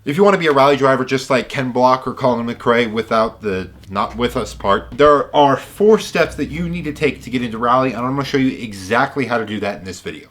If you want to be a rally driver just like Ken Block or Colin McRae without the not with us part, there are 4 steps that you need to take to get into rally, and I'm going to show you exactly how to do that in this video.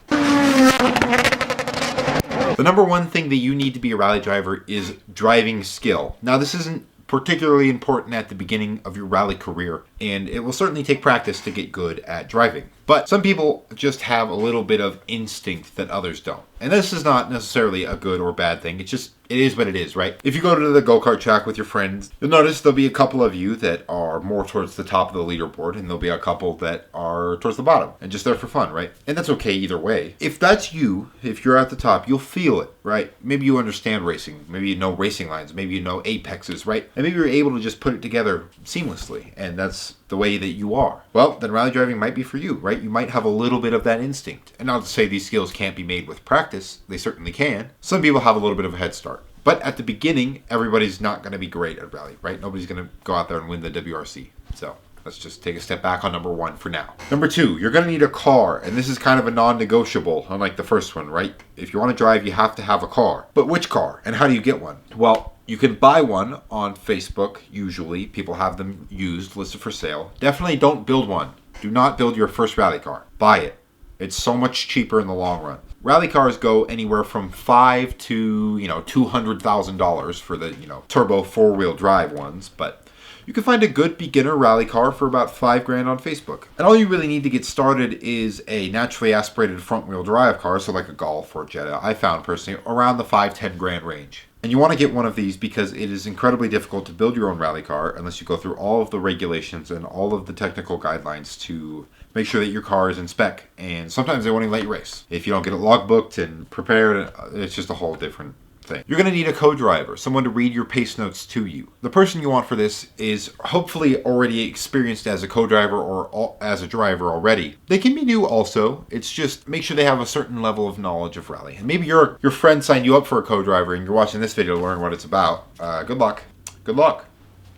The number one thing that you need to be a rally driver is driving skill. Now, this isn't particularly important at the beginning of your rally career, and it will certainly take practice to get good at driving. But some people just have a little bit of instinct that others don't. And this is not necessarily a good or bad thing. It is what it is, right? If you go to the go-kart track with your friends, you'll notice there'll be a couple of you that are more towards the top of the leaderboard, and there'll be a couple that are towards the bottom, and just there for fun, right? And that's okay either way. If that's you, if you're at the top, you'll feel it, right? Maybe you understand racing. Maybe you know racing lines. Maybe you know apexes, right? And maybe you're able to just put it together seamlessly, and that's the way that you are. Well, then rally driving might be for you, right? You might have a little bit of that instinct. And not to say these skills can't be made with practice. They certainly can. Some people have a little bit of a head start. But at the beginning, everybody's not going to be great at rally, right? Nobody's going to go out there and win the WRC. So let's just take a step back on number 1 for now. Number 2, you're going to need a car. And this is kind of a non-negotiable, unlike the first one, right? If you want to drive, you have to have a car. But which car? And how do you get one? Well, you can buy one on Facebook, usually. People have them used, listed for sale. Definitely don't build one. Do not build your first rally car. Buy it. It's so much cheaper in the long run. Rally cars go anywhere from $5,000 to, $200,000 for the, turbo 4-wheel drive ones, but you can find a good beginner rally car for about $5,000 on Facebook. And all you really need to get started is a naturally aspirated front-wheel drive car, so like a Golf or a Jetta. I found personally around the $5,000-10,000 range. And you want to get one of these because it is incredibly difficult to build your own rally car unless you go through all of the regulations and all of the technical guidelines to make sure that your car is in spec. And sometimes they won't even let you race. If you don't get it logbooked and prepared, it's just a whole different thing. You're going to need a co-driver, someone to read your pace notes to you. The person you want for this is hopefully already experienced as a co-driver or as a driver already. They can be new also. It's just make sure they have a certain level of knowledge of rally. And maybe your friend signed you up for a co-driver and you're watching this video to learn what it's about. Good luck. Good luck.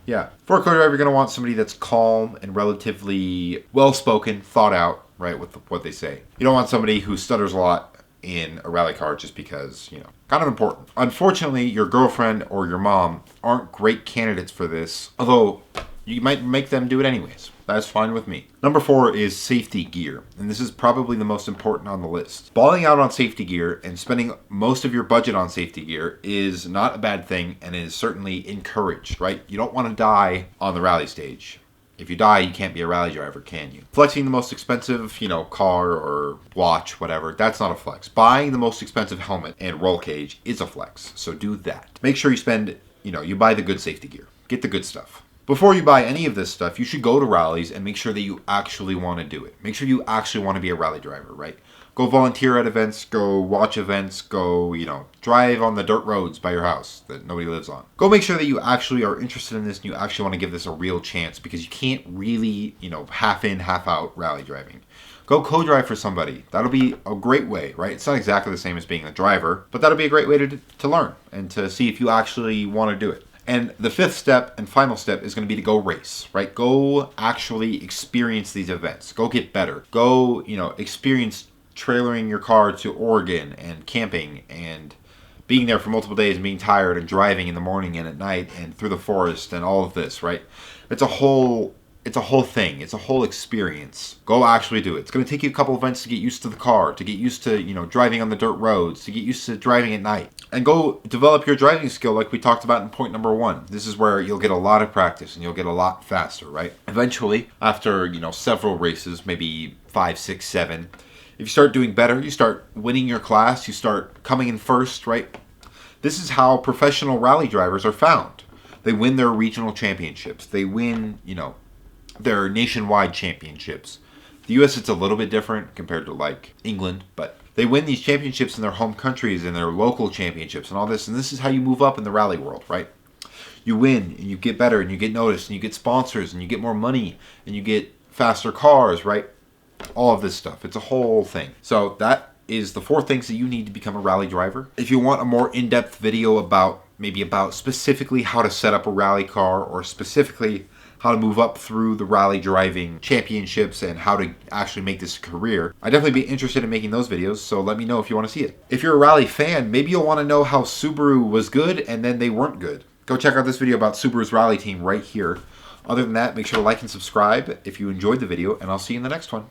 Yeah. For a co-driver, you're going to want somebody that's calm and relatively well-spoken, thought out, right, with what they say. You don't want somebody who stutters a lot in a rally car just because, kind of important. Unfortunately, your girlfriend or your mom aren't great candidates for this, although you might make them do it anyways. That's fine with me. Number 4 is safety gear, and this is probably the most important on the list. Balling out on safety gear and spending most of your budget on safety gear is not a bad thing and is certainly encouraged, right? You don't want to die on the rally stage. If you die, you can't be a rally driver, can you? Flexing the most expensive, car or watch, whatever, that's not a flex. Buying the most expensive helmet and roll cage is a flex, so do that. Make sure you spend, you buy the good safety gear. Get the good stuff. Before you buy any of this stuff, you should go to rallies and make sure that you actually want to do it. Make sure you actually want to be a rally driver, right? Go volunteer at events, go watch events, go, drive on the dirt roads by your house that nobody lives on. Go make sure that you actually are interested in this and you actually want to give this a real chance because you can't really, half in, half out rally driving. Go co-drive for somebody. That'll be a great way, right? It's not exactly the same as being a driver, but that'll be a great way to learn and to see if you actually want to do it. And the 5th step and final step is going to be to go race, right? Go actually experience these events. Go get better. Go, experience trailering your car to Oregon and camping and being there for multiple days and being tired and driving in the morning and at night and through the forest and all of this, right? It's a whole thing. It's a whole experience. Go actually do it. It's going to take you a couple events to get used to the car, to get used to, driving on the dirt roads, to get used to driving at night. And go develop your driving skill like we talked about in point number 1. This is where you'll get a lot of practice and you'll get a lot faster, right? Eventually, after, several races, maybe 5, 6, 7, if you start doing better, you start winning your class, you start coming in first, right? This is how professional rally drivers are found. They win their regional championships. They win, their nationwide championships. The U.S. it's a little bit different compared to like England, but they win these championships in their home countries and their local championships and all this. And this is how you move up in the rally world, right? You win and you get better and you get noticed and you get sponsors and you get more money and you get faster cars, right? All of this stuff. It's a whole thing. So that is the 4 things that you need to become a rally driver. If you want a more in-depth video about specifically how to set up a rally car or specifically how to move up through the rally driving championships and how to actually make this a career, I'd definitely be interested in making those videos, so let me know if you want to see it. If you're a rally fan, maybe you'll want to know how Subaru was good and then they weren't good. Go check out this video about Subaru's rally team right here. Other than that, make sure to like and subscribe if you enjoyed the video, and I'll see you in the next one.